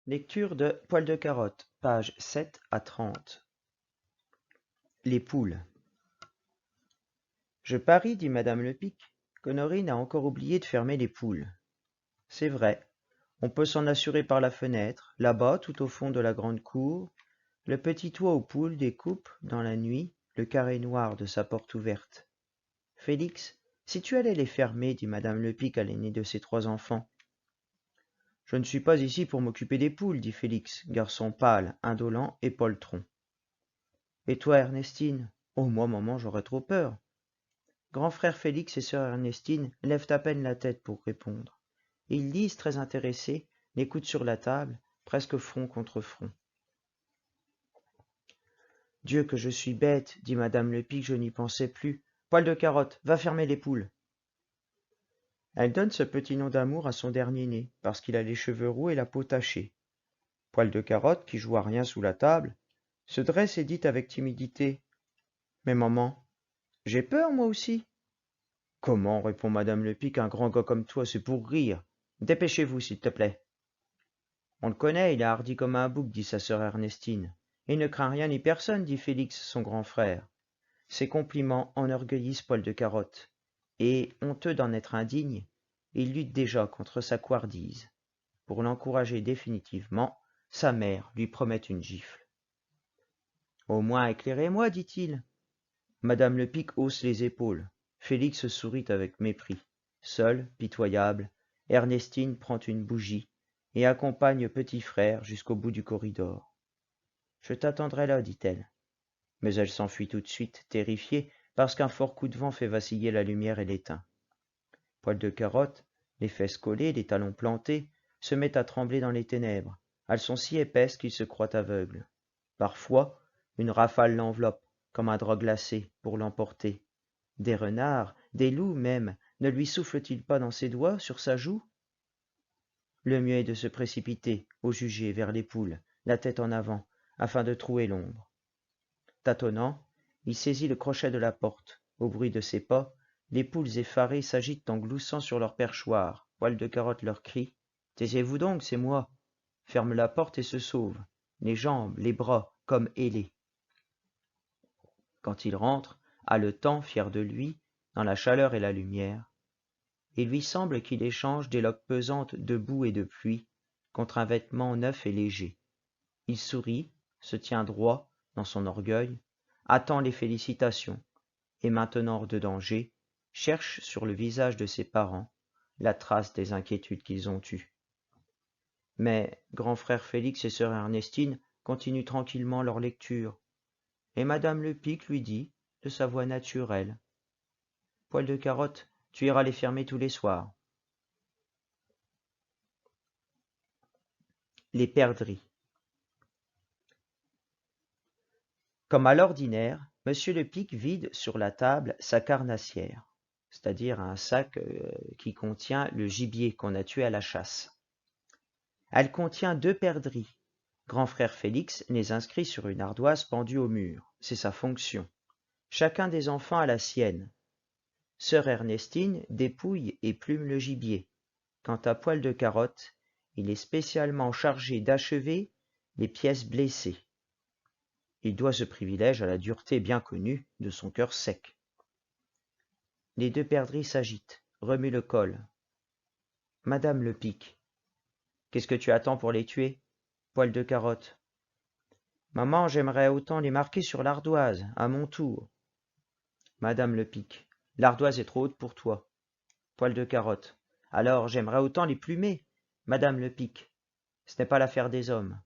Lecture de Poil de carotte, pages 7 à 30. Les poules. Je parie, dit madame Lepic, qu'Honorine a encore oublié de fermer les poules. C'est vrai, on peut s'en assurer par la fenêtre, là-bas, tout au fond de la grande cour. Le petit toit aux poules découpe, dans la nuit, le carré noir de sa porte ouverte. Félix, si tu allais les fermer, dit madame Lepic à l'aîné de ses 3 enfants. Je ne suis pas ici pour m'occuper des poules, dit Félix, garçon pâle, indolent et poltron. Et toi, Ernestine? Oh, moi, maman, j'aurais trop peur. Grand frère Félix et sœur Ernestine lèvent à peine la tête pour répondre. Ils lisent très intéressés, les coudes sur la table, presque front contre front. Dieu que je suis bête, dit madame Lepic, je n'y pensais plus. Poil de carotte, va fermer les poules. Elle donne ce petit nom d'amour à son dernier-né, parce qu'il a les cheveux roux et la peau tachée. Poil de carotte, qui joue à rien sous la table, se dresse et dit avec timidité. Mais maman, j'ai peur moi aussi. Comment, répond madame Lepic, un grand gars comme toi, c'est pour rire. Dépêchez-vous, s'il te plaît. On le connaît, il est hardi comme un bouc, dit sa sœur Ernestine. Il ne craint rien ni personne, dit Félix, son grand frère. Ces compliments enorgueillissent Poil de carotte, et, honteux d'en être indigne, il lutte déjà contre sa couardise. Pour l'encourager définitivement, sa mère lui promet une gifle. Au moins éclairez-moi, dit-il. Madame Lepic hausse les épaules. Félix sourit avec mépris. Seul, pitoyable, Ernestine prend une bougie et accompagne petit frère jusqu'au bout du corridor. Je t'attendrai là, dit-elle. Mais elle s'enfuit tout de suite, terrifiée, parce qu'un fort coup de vent fait vaciller la lumière et l'éteint. Poil de carotte, les fesses collées, les talons plantés, se met à trembler dans les ténèbres. Elles sont si épaisses qu'il se croit aveugle. Parfois, une rafale l'enveloppe, comme un drap glacé, pour l'emporter. Des renards, des loups même, ne lui soufflent-ils pas dans ses doigts, sur sa joue? Le mieux est de se précipiter, au jugé, vers les poules, la tête en avant, afin de trouer l'ombre. Tâtonnant, il saisit le crochet de la porte. Au bruit de ses pas, les poules effarées s'agitent en gloussant sur leur perchoir. Poil de carotte leur crie. Taisez-vous donc, c'est moi. Ferme la porte et se sauve, les jambes, les bras, comme ailés. Quand il rentre, haletant, fier de lui, dans la chaleur et la lumière, il lui semble qu'il échange des loques pesantes de boue et de pluie contre un vêtement neuf et léger. Il sourit, se tient droit dans son orgueil, attend les félicitations, et maintenant hors de danger, cherche sur le visage de ses parents la trace des inquiétudes qu'ils ont eues. Mais grand frère Félix et sœur Ernestine continuent tranquillement leur lecture, et madame Lepic lui dit, de sa voix naturelle, « Poil de carotte, tu iras les fermer tous les soirs. » Les perdrix. Comme à l'ordinaire, monsieur Lepic vide sur la table sa carnassière, c'est-à-dire un sac qui contient le gibier qu'on a tué à la chasse. Elle contient 2 perdrix. Grand frère Félix les inscrit sur une ardoise pendue au mur. C'est sa fonction. Chacun des enfants a la sienne. Sœur Ernestine dépouille et plume le gibier. Quant à Poil de carotte, il est spécialement chargé d'achever les pièces blessées. Il doit ce privilège à la dureté bien connue de son cœur sec. Les 2 perdrix s'agitent, remuent le col. Madame Lepic. Qu'est-ce que tu attends pour les tuer? Poil de carotte. Maman, j'aimerais autant les marquer sur l'ardoise, à mon tour. Madame Lepic. L'ardoise est trop haute pour toi. Poil de carotte. Alors j'aimerais autant les plumer. Madame Lepic. Ce n'est pas l'affaire des hommes.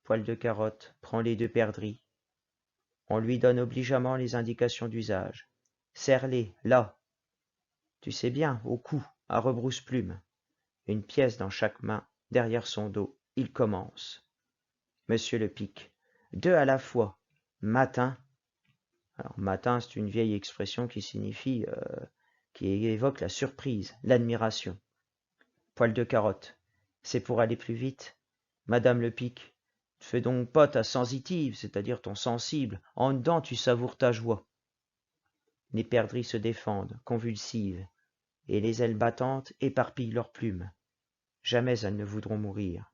Poil de carotte prend les 2 perdrix. On lui donne obligeamment les indications d'usage. Serre-les, là. Tu sais bien, au cou, à rebrousse-plume. Une pièce dans chaque main, derrière son dos. Il commence. Monsieur Lepic. 2 à la fois. Matin. Alors, matin, c'est une vieille expression qui signifie, qui évoque la surprise, l'admiration. Poil de carotte. C'est pour aller plus vite. Madame Lepic. Fais donc pas ta sensitive, c'est-à-dire ton sensible. En dedans, tu savoures ta joie. Les perdrix se défendent, convulsives, et les ailes battantes éparpillent leurs plumes. Jamais elles ne voudront mourir.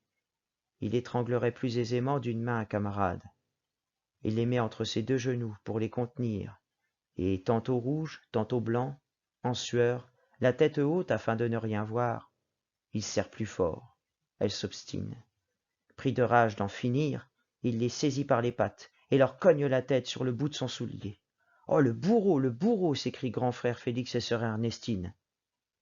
il étranglerait plus aisément d'une main un camarade. Il les met entre ses deux genoux pour les contenir, et tantôt rouge, tantôt blanc, en sueur, la tête haute afin de ne rien voir, il serre plus fort. Elle s'obstine. Pris de rage d'en finir, il les saisit par les pattes et leur cogne la tête sur le bout de son soulier. « Oh, le bourreau !» s'écrie grand frère Félix et sœur Ernestine.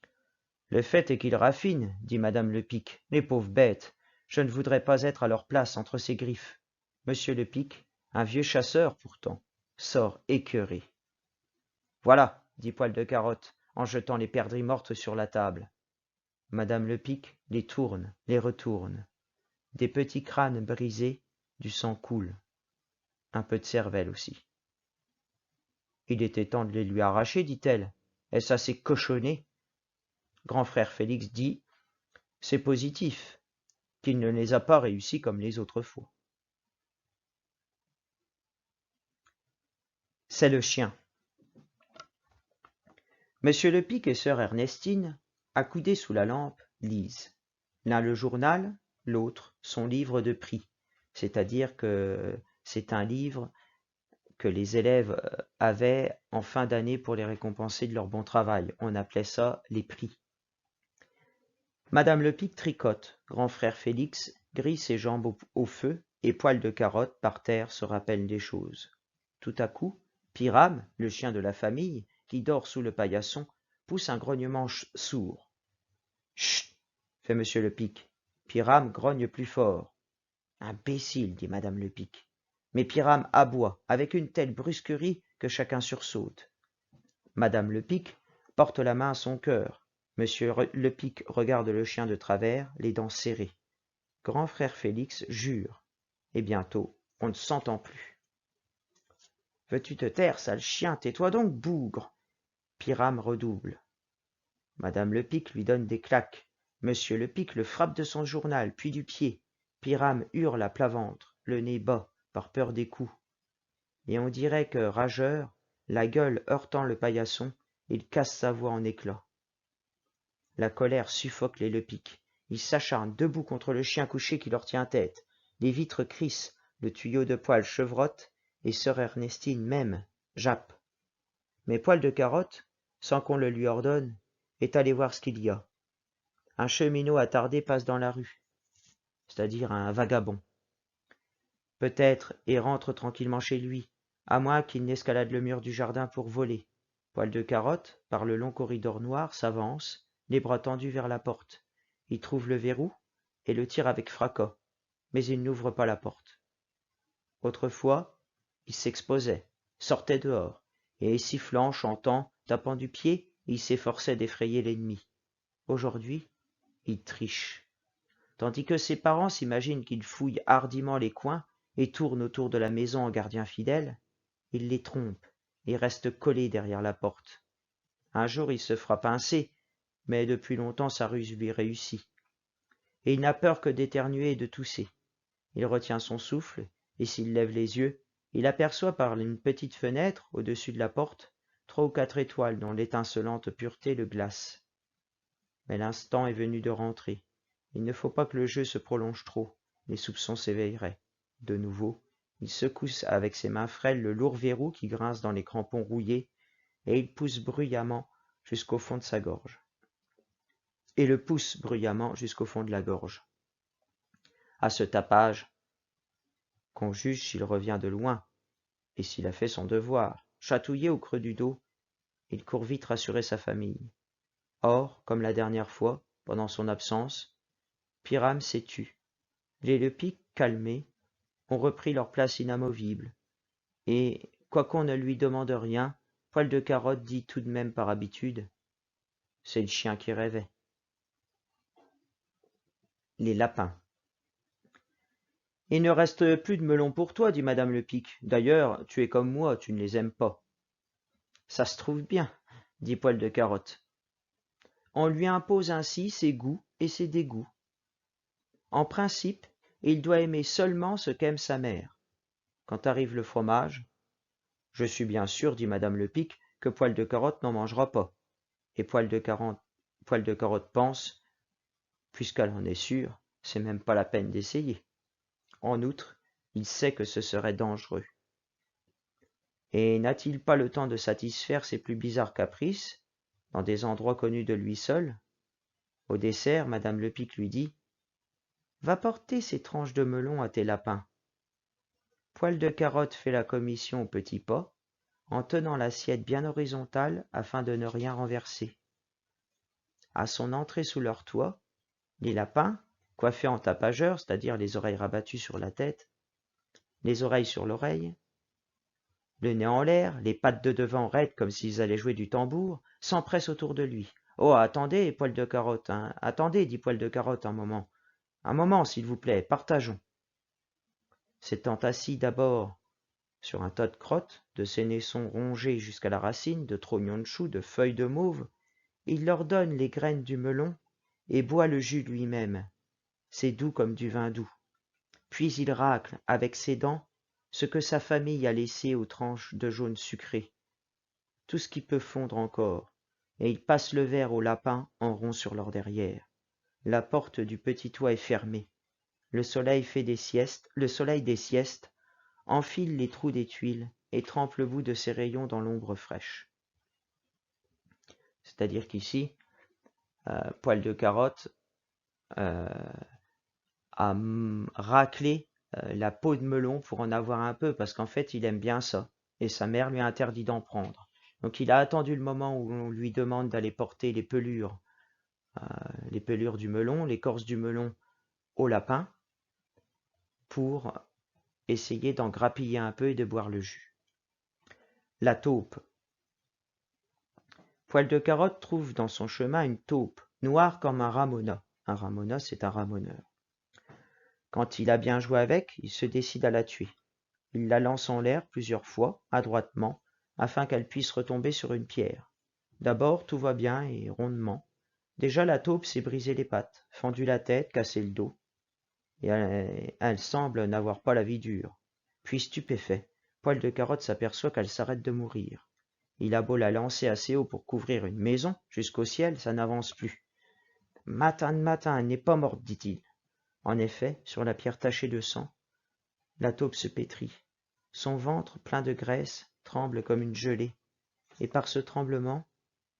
« Le fait est qu'ils raffinent, dit madame Lepic, les pauvres bêtes. Je ne voudrais pas être à leur place entre ces griffes. Monsieur Lepic, un vieux chasseur pourtant, sort écœuré. »« Voilà, dit Poil de Carotte, en jetant les perdrix mortes sur la table. Madame Lepic les tourne, les retourne. Des petits crânes brisés, du sang coule. Un peu de cervelle aussi. Il était temps de les lui arracher, dit-elle. Est-ce assez cochonné? Grand frère Félix dit, c'est positif, qu'il ne les a pas réussis comme les autres fois. C'est le chien. Monsieur Lepic et sœur Ernestine, accoudés sous la lampe, lisent. L'un le journal, l'autre son livre de prix, c'est-à-dire que c'est un livre que les élèves avaient en fin d'année pour les récompenser de leur bon travail. On appelait ça les prix. Madame Lepic tricote, grand frère Félix grille ses jambes au feu et Poil de Carotte par terre se rappelle des choses. Tout à coup, Pyrame, le chien de la famille, qui dort sous le paillasson, pousse un grognement sourd. « Chut !» fait monsieur Lepic. Pyrame grogne plus fort. « Imbécile !» dit madame Lepic. Mais Pyrame aboie avec une telle brusquerie que chacun sursaute. Madame Lepic porte la main à son cœur. Monsieur Lepic regarde le chien de travers, les dents serrées. Grand frère Félix jure. Et bientôt, on ne s'entend plus. « Veux-tu te taire, sale chien? Tais-toi donc, bougre !» Pyrame redouble. Madame Lepic lui donne des claques. Monsieur Lepic le frappe de son journal, puis du pied. Pyrame hurle à plat ventre, le nez bas, par peur des coups. Et on dirait que, rageur, la gueule heurtant le paillasson, il casse sa voix en éclats. La colère suffoque les Lepic. Ils s'acharnent debout contre le chien couché qui leur tient tête. Les vitres crissent, le tuyau de Poil chevrotte, et sœur Ernestine même jappe. Mais Poil de Carotte, sans qu'on le lui ordonne, est allé voir ce qu'il y a. Un cheminot attardé passe dans la rue, c'est-à-dire un vagabond. Peut-être et rentre tranquillement chez lui, à moins qu'il n'escalade le mur du jardin pour voler. Poil de Carotte, par le long corridor noir, s'avance, les bras tendus vers la porte. Il trouve le verrou et le tire avec fracas, mais il n'ouvre pas la porte. Autrefois, il s'exposait, sortait dehors, et sifflant, chantant, tapant du pied, il s'efforçait d'effrayer l'ennemi. Aujourd'hui, il triche. Tandis que ses parents s'imaginent qu'il fouille hardiment les coins et tourne autour de la maison en gardien fidèle, il les trompe et reste collé derrière la porte. Un jour, il se fera pincer, mais depuis longtemps sa ruse lui réussit. Et il n'a peur que d'éternuer et de tousser. Il retient son souffle, et s'il lève les yeux, il aperçoit par une petite fenêtre, au-dessus de la porte, 3 ou 4 étoiles dont l'étincelante pureté le glace. Mais l'instant est venu de rentrer. Il ne faut pas que le jeu se prolonge trop, les soupçons s'éveilleraient. De nouveau, il secoue avec ses mains frêles le lourd verrou qui grince dans les crampons rouillés, et il pousse bruyamment jusqu'au fond de sa gorge. Et le pousse bruyamment jusqu'au fond de la gorge. À ce tapage, qu'on juge s'il revient de loin, et s'il a fait son devoir, chatouillé au creux du dos, il court vite rassurer sa famille. Or, comme la dernière fois, pendant son absence, Pyrame s'est tu. Les Lepic, calmés, ont repris leur place inamovible, et, quoiqu'on ne lui demande rien, Poil de Carotte dit tout de même par habitude, « C'est le chien qui rêvait. » Les lapins. « Il ne reste plus de melons pour toi, dit madame Lepic. D'ailleurs, tu es comme moi, tu ne les aimes pas. »« Ça se trouve bien, dit Poil de Carotte. On lui impose ainsi ses goûts et ses dégoûts. En principe, il doit aimer seulement ce qu'aime sa mère. Quand arrive le fromage, je suis bien sûr, dit madame Lepic, que Poil de Carotte n'en mangera pas. Et Poil de Carotte pense, puisqu'elle en est sûre, c'est même pas la peine d'essayer. En outre, il sait que ce serait dangereux. Et n'a-t-il pas le temps de satisfaire ses plus bizarres caprices, dans des endroits connus de lui seul? Au dessert, madame Lepic lui dit: « Va porter ces tranches de melon à tes lapins. » Poil de Carotte fait la commission au petit pas, en tenant l'assiette bien horizontale afin de ne rien renverser. À son entrée sous leur toit, les lapins, coiffés en tapageurs, c'est-à-dire les oreilles rabattues sur la tête, les oreilles sur l'oreille, le nez en l'air, les pattes de devant raides comme s'ils allaient jouer du tambour, s'empressent autour de lui. « Oh, attendez, Poil de Carotte, hein, attendez, dit Poil de Carotte un moment. Un moment, s'il vous plaît, partageons. » S'étant assis d'abord sur un tas de crottes, de sénessons rongés jusqu'à la racine, de trognons de choux, de feuilles de mauve, il leur donne les graines du melon et boit le jus lui-même. C'est doux comme du vin doux. Puis il racle avec ses dents ce que sa famille a laissé aux tranches de jaune sucré, tout ce qui peut fondre encore, et il passe le verre aux lapins en rond sur leur derrière. La porte du petit toit est fermée. Le soleil des siestes enfile les trous des tuiles et trempe le bout de ses rayons dans l'ombre fraîche. C'est-à-dire qu'ici, Poil de Carotte a raclé la peau de melon pour en avoir un peu, parce qu'en fait, il aime bien ça, et sa mère lui a interdit d'en prendre. Donc il a attendu le moment où on lui demande d'aller porter les pelures du melon, l'écorce du melon au lapin, pour essayer d'en grappiller un peu et de boire le jus. La taupe. Poil de Carotte trouve dans son chemin une taupe, noire comme un ramona. Un ramona, c'est un ramoneur. Quand il a bien joué avec, il se décide à la tuer. Il la lance en l'air plusieurs fois, adroitement, afin qu'elle puisse retomber sur une pierre. D'abord, tout va bien et rondement. Déjà, la taupe s'est brisé les pattes, fendu la tête, cassé le dos. Et elle semble n'avoir pas la vie dure. Puis, stupéfait, Poil de Carotte s'aperçoit qu'elle s'arrête de mourir. Il a beau la lancer assez haut pour couvrir une maison, jusqu'au ciel, ça n'avance plus. Matin, elle n'est pas morte, dit-il. En effet, sur la pierre tachée de sang, la taupe se pétrit. Son ventre, plein de graisse, tremble comme une gelée, et par ce tremblement,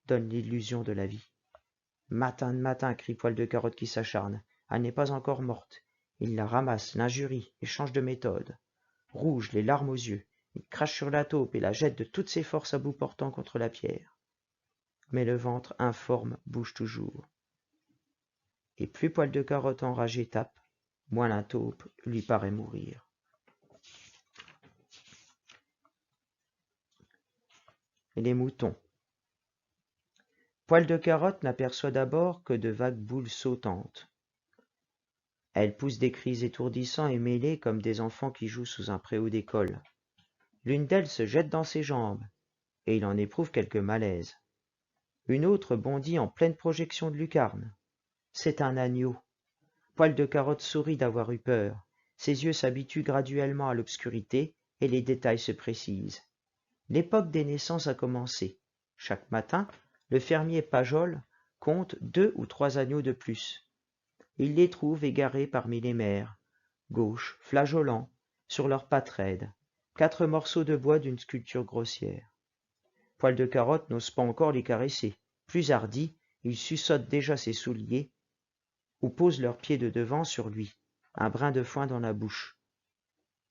donne l'illusion de la vie. Matin, crie Poil de Carotte qui s'acharne. Elle n'est pas encore morte. Il la ramasse, l'injurie, et change de méthode. Rouge, les larmes aux yeux, il crache sur la taupe et la jette de toutes ses forces à bout portant contre la pierre. Mais le ventre informe bouge toujours. Et plus Poil de Carotte enragé tape, moins la taupe lui paraît mourir. Et les moutons. Poil de Carotte n'aperçoit d'abord que de vagues boules sautantes. Elles poussent des cris étourdissants et mêlés comme des enfants qui jouent sous un préau d'école. L'une d'elles se jette dans ses jambes, et il en éprouve quelque malaise. Une autre bondit en pleine projection de lucarne. C'est un agneau. Poil de Carotte sourit d'avoir eu peur. Ses yeux s'habituent graduellement à l'obscurité et les détails se précisent. L'époque des naissances a commencé. Chaque matin, le fermier Pajol compte 2 ou 3 agneaux de plus. Il les trouve égarés parmi les mers, gauches, flageolants, sur leurs pattes raides, 4 morceaux de bois d'une sculpture grossière. Poil de Carotte n'ose pas encore les caresser. Plus hardi, il suçote déjà ses souliers ou pose leurs pieds de devant sur lui, un brin de foin dans la bouche.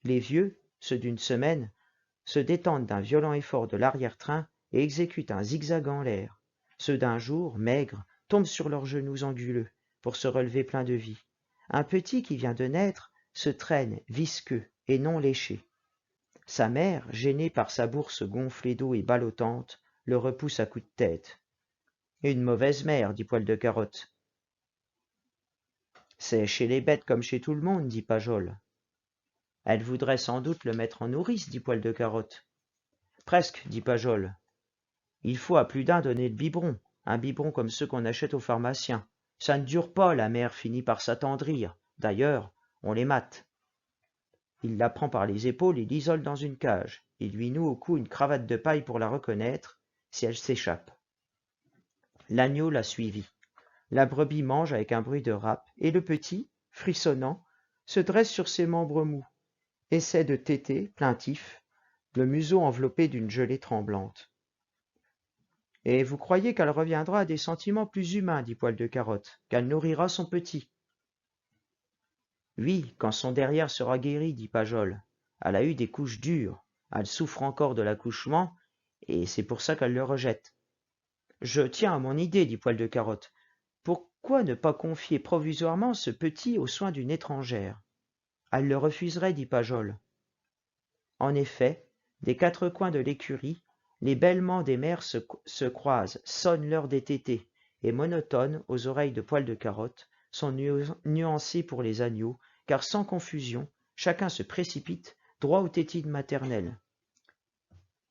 Les vieux, ceux d'une semaine, se détendent d'un violent effort de l'arrière-train et exécutent un zigzag en l'air. Ceux d'un jour, maigres, tombent sur leurs genoux anguleux pour se relever pleins de vie. Un petit qui vient de naître se traîne visqueux et non léché. Sa mère, gênée par sa bourse gonflée d'eau et ballottante, le repousse à coups de tête. « Une mauvaise mère, dit Poil de Carotte. C'est chez les bêtes comme chez tout le monde, dit Pajol. Elle voudrait sans doute le mettre en nourrice, dit Poil de Carotte. Presque, dit Pajol. Il faut à plus d'un donner le biberon, un biberon comme ceux qu'on achète au pharmacien. Ça ne dure pas, la mère finit par s'attendrir. D'ailleurs, on les mate. Il la prend par les épaules et l'isole dans une cage. Il lui noue au cou une cravate de paille pour la reconnaître, si elle s'échappe. L'agneau l'a suivi. La brebis mange avec un bruit de râpe, et le petit, frissonnant, se dresse sur ses membres mous, essaie de téter, plaintif, le museau enveloppé d'une gelée tremblante. Et vous croyez qu'elle reviendra à des sentiments plus humains, dit Poil de Carotte, qu'elle nourrira son petit. Oui, quand son derrière sera guéri, dit Pajol. Elle a eu des couches dures, elle souffre encore de l'accouchement, et c'est pour ça qu'elle le rejette. Je tiens à mon idée, dit Poil de Carotte. Pourquoi ne pas confier provisoirement ce petit aux soins d'une étrangère? Elle le refuserait, dit Pajol. En effet, des quatre coins de l'écurie, les bêlements des mères se croisent, sonnent l'heure des tétés, et monotones aux oreilles de Poil de Carotte, sont nuancés pour les agneaux, car sans confusion, chacun se précipite droit aux tétines maternelles.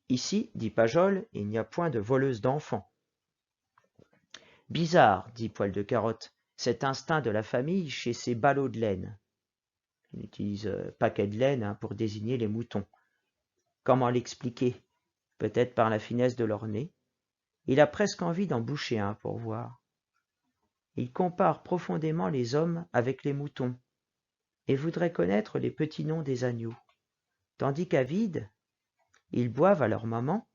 Ici, dit Pajol, il n'y a point de voleuse d'enfants. Bizarre, dit Poil de Carotte, cet instinct de la famille chez ces ballots de laine. Il utilise paquet de laine pour désigner les moutons. Comment l'expliquer? Peut-être par la finesse de leur nez. Il a presque envie d'en boucher un pour voir. Il compare profondément les hommes avec les moutons et voudrait connaître les petits noms des agneaux. Tandis qu'à vide, ils boivent à leur maman,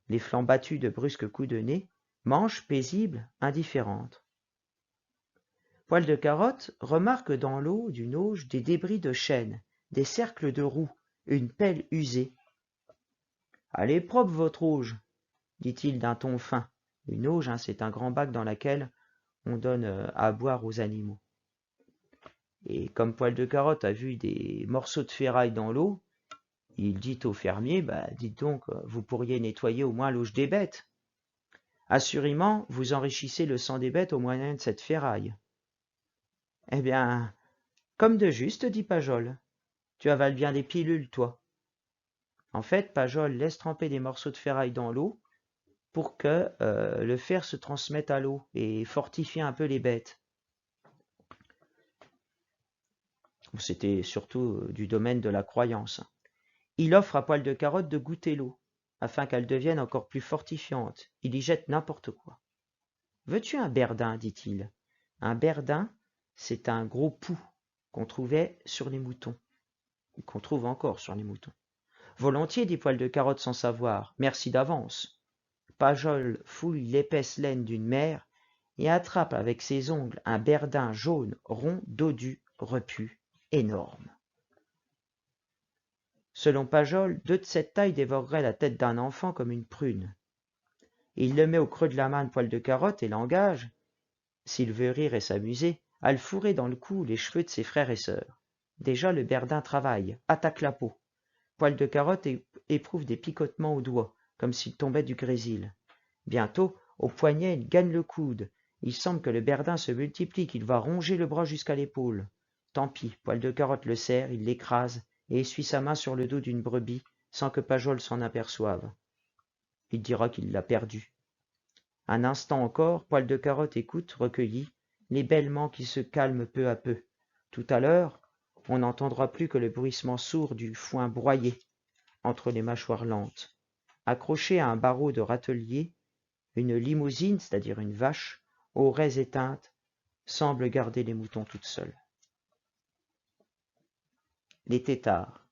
les flancs battus de brusques coups de nez, mangent paisibles, indifférentes. Poil de Carotte remarque dans l'eau d'une auge des débris de chêne, des cercles de roues, une pelle usée. « Elle est propre, votre auge, dit-il d'un ton fin. Une auge, c'est un grand bac dans lequel on donne à boire aux animaux. Et comme Poil de Carotte a vu des morceaux de ferraille dans l'eau, il dit au fermier, dites donc, vous pourriez nettoyer au moins l'auge des bêtes. Assurément, vous enrichissez le sang des bêtes au moyen de cette ferraille. Eh bien, comme de juste, dit Pajol. Tu avales bien des pilules, toi. En fait, Pajol laisse tremper des morceaux de ferraille dans l'eau pour que le fer se transmette à l'eau et fortifie un peu les bêtes. C'était surtout du domaine de la croyance. Il offre à Poil de Carotte de goûter l'eau, afin qu'elle devienne encore plus fortifiante. Il y jette n'importe quoi. « Veux-tu un berdin » dit-il. Un berdin, c'est un gros pou qu'on trouvait sur les moutons, qu'on trouve encore sur les moutons. Volontiers, dit Poil de Carotte sans savoir. Merci d'avance. Pajol fouille l'épaisse laine d'une mère et attrape avec ses ongles un berdin jaune, rond, dodu, repu, énorme. Selon Pajol, deux de cette taille dévoreraient la tête d'un enfant comme une prune. Il le met au creux de la main de Poil de Carotte et l'engage, s'il veut rire et s'amuser, à le fourrer dans le cou les cheveux de ses frères et sœurs. Déjà le berdin travaille, attaque la peau. Poil de Carotte éprouve des picotements aux doigts, comme s'il tombait du grésil. Bientôt, au poignet, il gagne le coude. Il semble que le berdin se multiplie, qu'il va ronger le bras jusqu'à l'épaule. Tant pis, Poil de Carotte le serre, il l'écrase et essuie sa main sur le dos d'une brebis sans que Pajol s'en aperçoive. Il dira qu'il l'a perdue. Un instant encore, Poil de Carotte écoute, recueilli, les bêlements qui se calment peu à peu. Tout à l'heure, on n'entendra plus que le bruissement sourd du foin broyé entre les mâchoires lentes. Accrochée à un barreau de râtelier, une limousine, c'est-à-dire une vache, aux raies éteintes, semble garder les moutons toutes seules. Les têtards.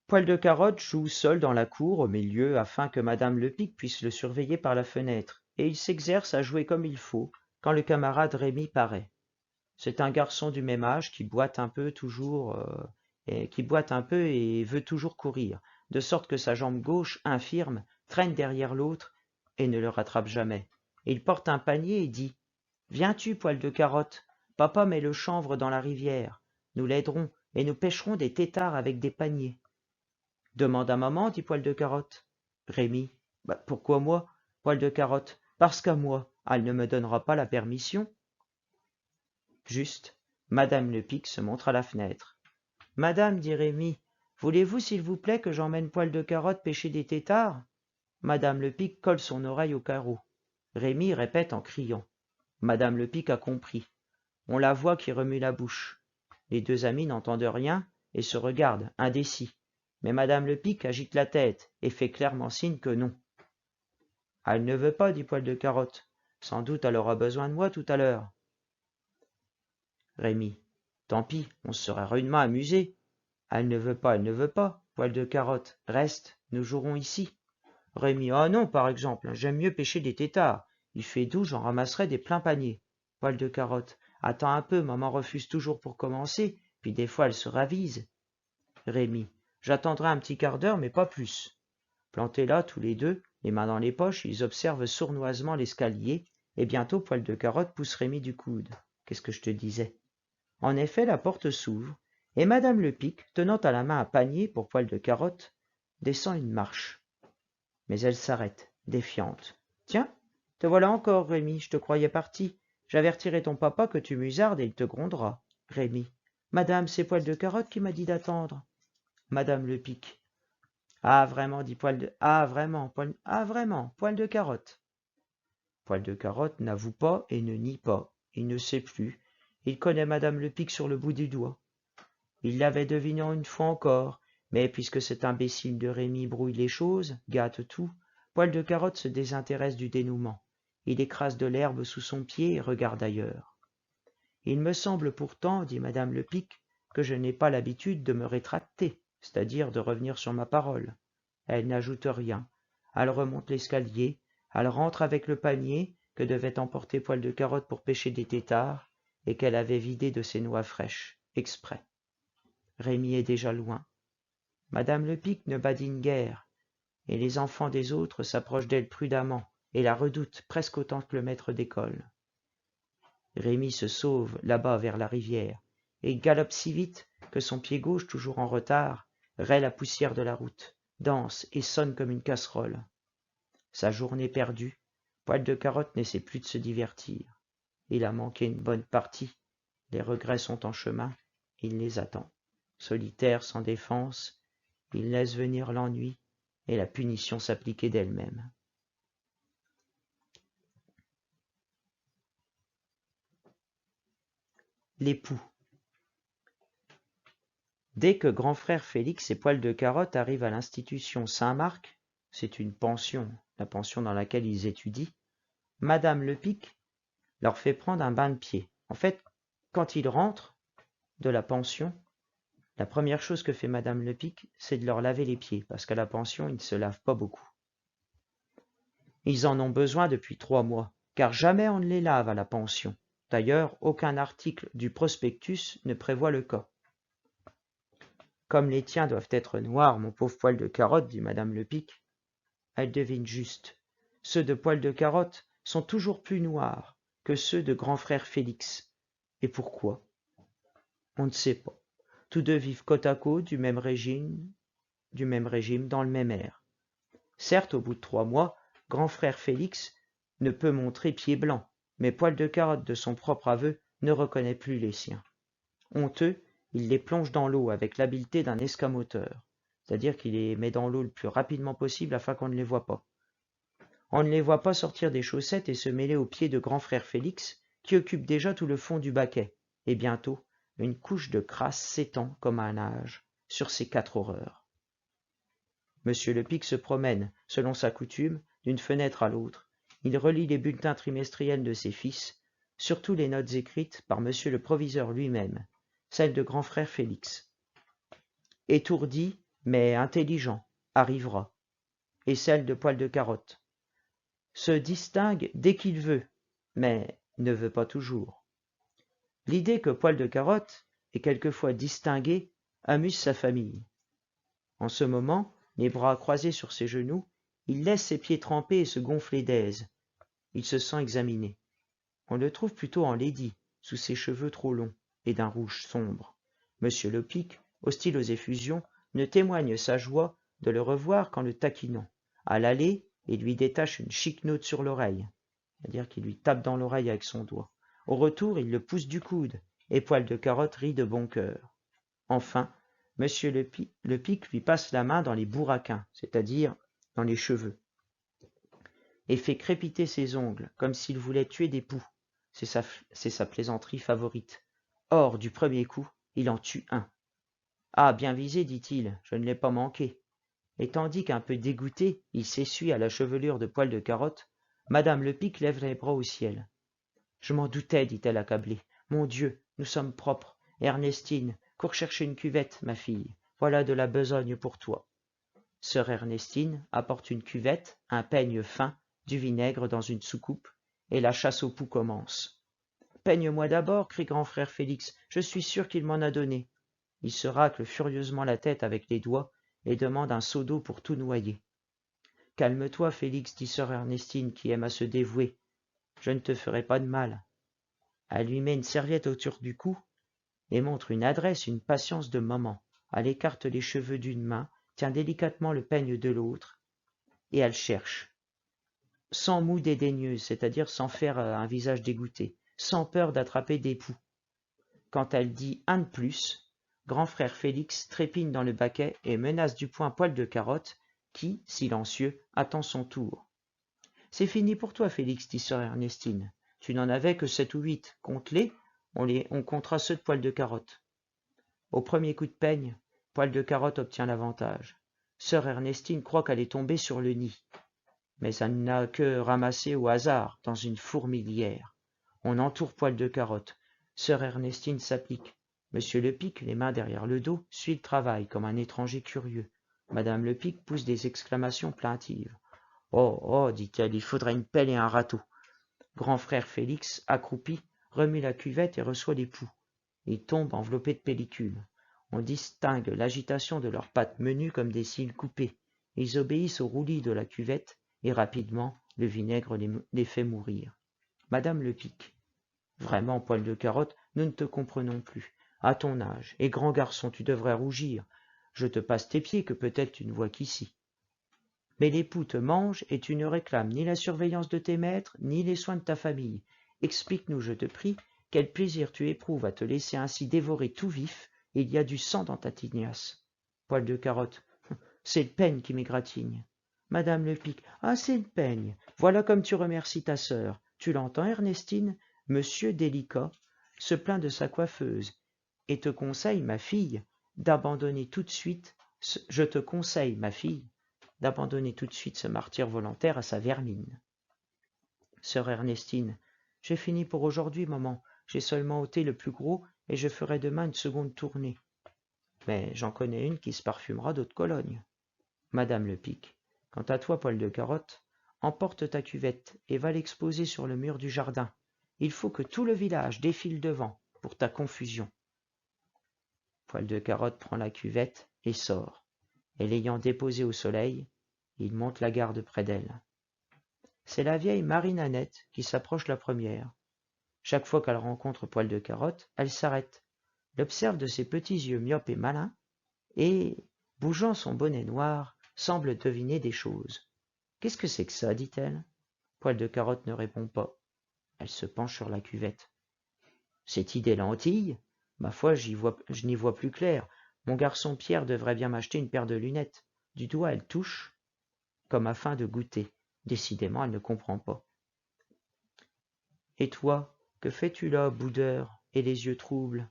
Poil de Carotte joue seul dans la cour au milieu afin que Madame Lepic puisse le surveiller par la fenêtre, et il s'exerce à jouer comme il faut quand le camarade Rémi paraît. C'est un garçon du même âge qui boite un peu et veut toujours courir, de sorte que sa jambe gauche, infirme, traîne derrière l'autre et ne le rattrape jamais. Il porte un panier et dit « Viens-tu, Poil de Carotte, papa met le chanvre dans la rivière. Nous l'aiderons et nous pêcherons des têtards avec des paniers. » « Demande à maman, dit Poil de Carotte. Rémi. Pourquoi moi, Poil de Carotte? Parce qu'à moi, elle ne me donnera pas la permission. Juste, Madame Lepic se montre à la fenêtre. Madame, dit Rémi, voulez-vous s'il vous plaît que j'emmène Poil de Carotte pêcher des têtards? Madame Lepic colle son oreille au carreau. Rémi répète en criant. Madame Lepic a compris. On la voit qui remue la bouche. Les deux amis n'entendent rien et se regardent, indécis. Mais Madame Lepic agite la tête et fait clairement signe que non. Elle ne veut pas, dit Poil de Carotte. Sans doute elle aura besoin de moi tout à l'heure. Rémi. Tant pis, on se sera rudement amusé. Elle ne veut pas, elle ne veut pas. Poil de carotte, reste, nous jouerons ici. Rémi. Oh non, par exemple, j'aime mieux pêcher des têtards. Il fait doux, j'en ramasserai des pleins paniers. Poil de carotte. Attends un peu, maman refuse toujours pour commencer, puis des fois elle se ravise. Rémi. J'attendrai un petit quart d'heure, mais pas plus. Plantés là, tous les deux, les mains dans les poches, ils observent sournoisement l'escalier, et bientôt Poil de carotte pousse Rémi du coude. Qu'est-ce que je te disais? En effet, la porte s'ouvre, et madame Lepic, tenant à la main un panier pour Poil de carotte, descend une marche. Mais elle s'arrête, défiante. Tiens, te voilà encore, Rémi, je te croyais parti. J'avertirai ton papa que tu musardes et il te grondera. Rémi. Madame, c'est Poil de carotte qui m'a dit d'attendre. Madame Lepic. Ah vraiment, dit Poil de... Ah vraiment, Poil de carotte. Poil de carotte n'avoue pas et ne nie pas. Il ne sait plus. Il connaît madame Lepic sur le bout du doigt. Il l'avait deviné une fois encore, mais puisque cet imbécile de Rémi brouille les choses, gâte tout, Poil de carotte se désintéresse du dénouement. Il écrase de l'herbe sous son pied et regarde ailleurs. Il me semble pourtant, dit madame Lepic, que je n'ai pas l'habitude de me rétracter, c'est-à-dire de revenir sur ma parole. Elle n'ajoute rien. Elle remonte l'escalier, elle rentre avec le panier que devait emporter Poil de carotte pour pêcher des têtards et qu'elle avait vidé de ses noix fraîches, exprès. Rémi est déjà loin. Madame Lepic ne badine guère, et les enfants des autres s'approchent d'elle prudemment et la redoutent presque autant que le maître d'école. Rémi se sauve là-bas vers la rivière et galope si vite que son pied gauche, toujours en retard, raie la poussière de la route, danse et sonne comme une casserole. Sa journée perdue, Poil de carotte n'essaie plus de se divertir. Il a manqué une bonne partie, les regrets sont en chemin, il les attend. Solitaire, sans défense, il laisse venir l'ennui et la punition s'appliquer d'elle-même. L'époux. Dès que grand frère Félix et Poil de carotte arrivent à l'institution Saint-Marc, c'est une pension, la pension dans laquelle ils étudient, madame Lepic leur fait prendre un bain de pied. En fait, quand ils rentrent de la pension, la première chose que fait madame Lepic, c'est de leur laver les pieds, parce qu'à la pension, ils ne se lavent pas beaucoup. Ils en ont besoin depuis 3 mois, car jamais on ne les lave à la pension. D'ailleurs, aucun article du prospectus ne prévoit le cas. Comme les tiens doivent être noirs, mon pauvre Poil de carotte, dit madame Lepic. Elle devine juste. Ceux de Poil de carotte sont toujours plus noirs que ceux de grand frère Félix. Et pourquoi? On ne sait pas. Tous deux vivent côte à côte du même régime, dans le même air. Certes, au bout de 3 mois, grand frère Félix ne peut montrer pied blanc, mais Poil de carotte, de son propre aveu, ne reconnaît plus les siens. Honteux, il les plonge dans l'eau avec l'habileté d'un escamoteur, c'est-à-dire qu'il les met dans l'eau le plus rapidement possible afin qu'on ne les voie pas. On ne les voit pas sortir des chaussettes et se mêler aux pieds de grand frère Félix, qui occupe déjà tout le fond du baquet, et bientôt, une couche de crasse s'étend comme un âge sur ces 4 horreurs. Monsieur Lepic se promène, selon sa coutume, d'une fenêtre à l'autre. Il relit les bulletins trimestriels de ses fils, surtout les notes écrites par monsieur le proviseur lui-même, celles de grand frère Félix. Étourdi, mais intelligent, arrivera, et celle de Poil de carotte. Se distingue dès qu'il veut, mais ne veut pas toujours. L'idée que Poil de carotte est quelquefois distingué amuse sa famille. En ce moment, les bras croisés sur ses genoux, il laisse ses pieds tremper et se gonfler d'aise. Il se sent examiné. On le trouve plutôt enlaidi, sous ses cheveux trop longs et d'un rouge sombre. Monsieur Lepic, hostile aux effusions, ne témoigne sa joie de le revoir qu'en le taquinant. À l'aller, il lui détache une chiquenote sur l'oreille, c'est-à-dire qu'il lui tape dans l'oreille avec son doigt. Au retour, il le pousse du coude, et Poil de carotte rit de bon cœur. Enfin, monsieur Lepic lui passe la main dans les bourraquins, c'est-à-dire dans les cheveux, et fait crépiter ses ongles, comme s'il voulait tuer des poux. C'est sa plaisanterie favorite. Or, du premier coup, il en tue un. Ah, bien visé, dit-il, je ne l'ai pas manqué. Et tandis qu'un peu dégoûté, il s'essuie à la chevelure de Poil de carotte, madame Lepic lève les bras au ciel. Je m'en doutais, dit-elle accablée. Mon Dieu, nous sommes propres. Ernestine, cours chercher une cuvette, ma fille. Voilà de la besogne pour toi. Sœur Ernestine apporte une cuvette, un peigne fin, du vinaigre dans une soucoupe, et la chasse aux poux commence. Peigne-moi d'abord, crie grand frère Félix, je suis sûr qu'il m'en a donné. Il se racle furieusement la tête avec les doigts et demande un seau d'eau pour tout noyer. Calme-toi, Félix, dit sœur Ernestine, qui aime à se dévouer. Je ne te ferai pas de mal. Elle lui met une serviette autour du cou et montre une adresse, une patience de maman. Elle écarte les cheveux d'une main, tient délicatement le peigne de l'autre, et elle cherche. Sans moue dédaigneuse, c'est-à-dire sans faire un visage dégoûté, sans peur d'attraper des poux. Quand elle dit un de plus, grand frère Félix trépigne dans le baquet et menace du poing Poil de Carotte, qui, silencieux, attend son tour. C'est fini pour toi, Félix, dit sœur Ernestine. Tu n'en avais que 7 ou 8. Compte-les, on comptera ceux de Poil de Carotte. Au premier coup de peigne, Poil de Carotte obtient l'avantage. Sœur Ernestine croit qu'elle est tombée sur le nid. Mais elle n'a que ramassé au hasard dans une fourmilière. On entoure Poil de Carotte. Sœur Ernestine s'applique. Monsieur Lepic, les mains derrière le dos, suit le travail comme un étranger curieux. Madame Lepic pousse des exclamations plaintives. Oh, oh, dit-elle, il faudrait une pelle et un râteau. Grand frère Félix, accroupi, remue la cuvette et reçoit les poux. Ils tombent enveloppés de pellicule. On distingue l'agitation de leurs pattes menues comme des cils coupés. Ils obéissent au roulis de la cuvette et rapidement le vinaigre les fait mourir. Madame Lepic. Vraiment, Poil de Carotte, nous ne te comprenons plus. À ton âge, et grand garçon, tu devrais rougir. Je te passe tes pieds que peut-être tu ne vois qu'ici. Mais les poux te mangent et tu ne réclames ni la surveillance de tes maîtres, ni les soins de ta famille. Explique-nous, je te prie, quel plaisir tu éprouves à te laisser ainsi dévorer tout vif, et il y a du sang dans ta tignasse. Poil de Carotte. C'est le peigne qui m'égratigne. Madame Lepic. Ah, c'est le peigne. Voilà comme tu remercies ta sœur. Tu l'entends, Ernestine? Monsieur Délicat se plaint de sa coiffeuse et te conseille, ma fille, d'abandonner tout de suite. Je te conseille, ma fille, d'abandonner tout de suite ce martyre volontaire à sa vermine. Sœur Ernestine. J'ai fini pour aujourd'hui, maman. J'ai seulement ôté le plus gros et je ferai demain une seconde tournée. Mais j'en connais une qui se parfumera d'eau de Cologne. Madame Lepic. Quant à toi, Poil de Carotte, emporte ta cuvette et va l'exposer sur le mur du jardin. Il faut que tout le village défile devant, pour ta confusion. Poil de Carotte prend la cuvette et sort, et l'ayant déposée au soleil, il monte la garde près d'elle. C'est la vieille Marie-Nanette qui s'approche la première. Chaque fois qu'elle rencontre Poil de Carotte, elle s'arrête, l'observe de ses petits yeux myopes et malins, et, bougeant son bonnet noir, semble deviner des choses. « Qu'est-ce que c'est que ça » dit-elle. Poil de Carotte ne répond pas. Elle se penche sur la cuvette. « C'est-il des lentilles ? Ma foi, je n'y vois plus clair. Mon garçon Pierre devrait bien m'acheter une paire de lunettes. » Du doigt, elle touche, comme afin de goûter. Décidément, elle ne comprend pas. « Et toi, que fais-tu là, boudeur, et les yeux troubles ?»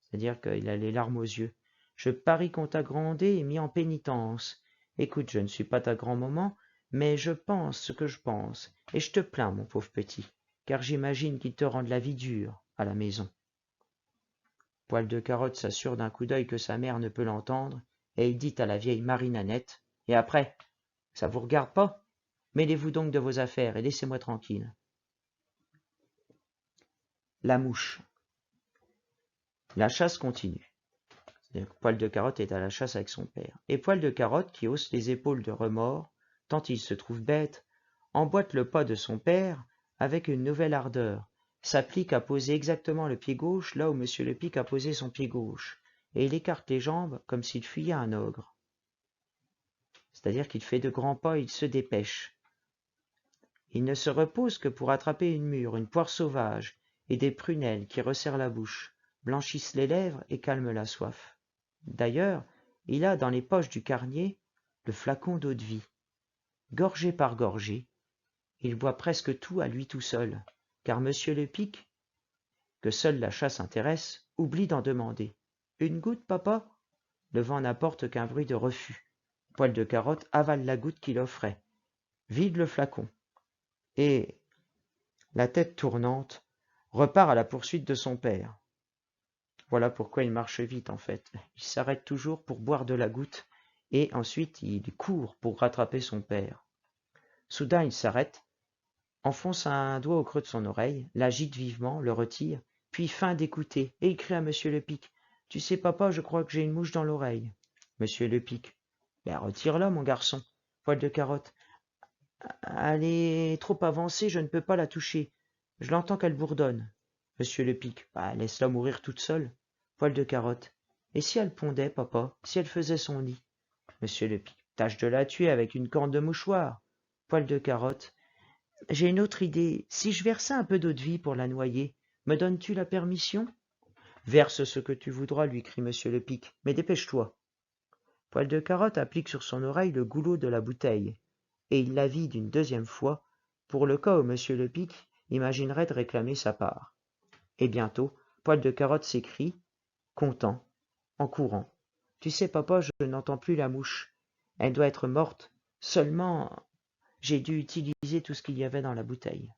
C'est-à-dire qu'il a les larmes aux yeux. « Je parie qu'on t'a grondé et mis en pénitence. Écoute, je ne suis pas ta grand-maman, mais je pense ce que je pense, et je te plains, mon pauvre petit, car j'imagine qu'ils te rendent la vie dure à la maison. » Poil de Carotte s'assure d'un coup d'œil que sa mère ne peut l'entendre, et il dit à la vieille Marie-Nanette, « Et après, ça vous regarde pas? Mêlez-vous donc de vos affaires et laissez-moi tranquille. » La mouche. La chasse continue. Poil de Carotte est à la chasse avec son père. Et Poil de Carotte, qui hausse les épaules de remords, tant il se trouve bête, emboîte le pas de son père avec une nouvelle ardeur, s'applique à poser exactement le pied gauche là où Monsieur Lepic a posé son pied gauche, et il écarte les jambes comme s'il fuyait un ogre. C'est-à-dire qu'il fait de grands pas et il se dépêche. Il ne se repose que pour attraper une mûre, une poire sauvage, et des prunelles qui resserrent la bouche, blanchissent les lèvres et calment la soif. D'ailleurs, il a dans les poches du carnier le flacon d'eau-de-vie. Gorgée par gorgée, il boit presque tout à lui tout seul, car Monsieur Lepic, que seule la chasse intéresse, oublie d'en demander. « Une goutte, papa ?» Le vent n'apporte qu'un bruit de refus. Poil de Carotte avale la goutte qu'il offrait, vide le flacon, et, la tête tournante, repart à la poursuite de son père. Voilà pourquoi il marche vite en fait. Il s'arrête toujours pour boire de la goutte et ensuite il court pour rattraper son père. Soudain il s'arrête, enfonce un doigt au creux de son oreille, l'agite vivement, le retire, puis feint d'écouter et il crie à Monsieur Lepic. Tu sais papa, je crois que j'ai une mouche dans l'oreille. Monsieur Lepic. Ben retire-la mon garçon. Poil de carotte. Elle est trop avancée, je ne peux pas la toucher. Je l'entends qu'elle bourdonne. Monsieur Lepic. Bah, laisse-la mourir toute seule. Poil de carotte. Et si elle pondait, papa, si elle faisait son lit? Monsieur Lepic. Tâche de la tuer avec une corne de mouchoir. Poil de carotte. J'ai une autre idée. Si je versais un peu d'eau-de-vie pour la noyer, me donnes-tu la permission? Verse ce que tu voudras, lui crie Monsieur Lepic, mais dépêche-toi. Poil de carotte applique sur son oreille le goulot de la bouteille, et il la vide une deuxième fois, pour le cas où Monsieur Lepic imaginerait de réclamer sa part. Et bientôt, Poil de carotte s'écrie, content, en courant. Tu sais, papa, je n'entends plus la mouche. Elle doit être morte. Seulement, j'ai dû utiliser tout ce qu'il y avait dans la bouteille.